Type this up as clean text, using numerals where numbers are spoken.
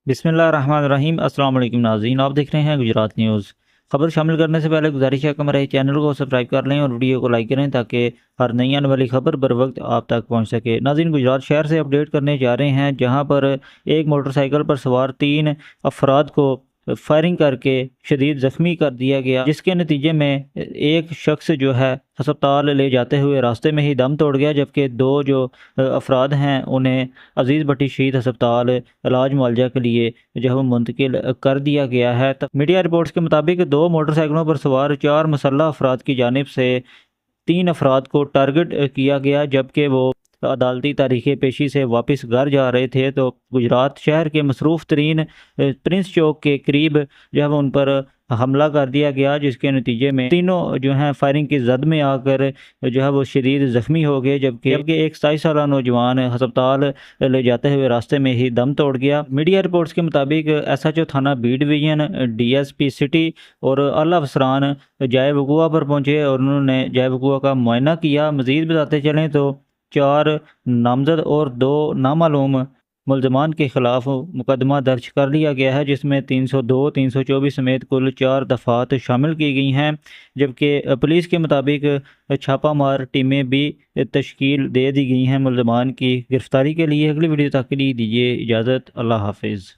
बिस्मिल्लाहिर्रहमानिर्रहीम। अस्सलाम वालेकुम नाज़रीन, आप देख रहे हैं गुजरात न्यूज़। खबर शामिल करने से पहले गुजारिश है कि हमारे चैनल को सब्सक्राइब कर लें और वीडियो को लाइक करें ताकि हर नई आने वाली खबर बर वक्त आप तक पहुंच सके। नाज़रीन, गुजरात शहर से अपडेट करने जा रहे हैं जहां पर एक मोटरसाइकिल पर सवार 3 अफराद को फायरिंग करके शदीद ज़ख्मी कर दिया गया, जिसके नतीजे में एक शख्स जो है अस्पताल ले जाते हुए रास्ते में ही दम तोड़ गया, जबकि 2 जो अफराद हैं उन्हें अजीज़ भट्टी शहीद अस्पताल इलाज मुआवजा के लिए जो है वो मुंतकिल कर दिया गया है। तब मीडिया रिपोर्ट्स के मुताबिक 2 मोटरसाइकिलों पर सवार 4 मुसल्लह अफराद की जानिब से 3 अफराद को टारगेट किया गया, जबकि वो अदालती तारीख़ पेशी से वापस घर जा रहे थे। तो गुजरात शहर के मसरूफ़ तरीन प्रिंस चौक के करीब जो है वो उन पर हमला कर दिया गया, जिसके नतीजे में तीनों जो हैं फायरिंग की जद में आकर जो है वो शदीद ज़ख्मी हो गए, जबकि एक 27 साला नौजवान अस्पताल ले जाते हुए रास्ते में ही दम तोड़ गया। मीडिया रिपोर्ट्स के मुताबिक SHO थाना बी डिवीज़न, DSP सिटी और आला अफसरान जाए वक़ूआ पर पहुँचे और उन्होंने जाए वक़ूआ का मुआयना किया। मज़ीद बताते चलें तो 4 नामज़द और 2 नामालूम मुल्ज़मान के ख़िलाफ़ मुकदमा दर्ज कर लिया गया है, जिसमें 302, 324 समेत कुल 4 दफ़ात शामिल की गई हैं। जबकि पुलिस के मुताबिक छापा मार टीमें भी तश्कील दे दी गई हैं मुल्ज़मान की गिरफ़्तारी के लिए। अगली वीडियो तक के लिए दीजिए इजाज़त। अल्लाह हाफ़िज़।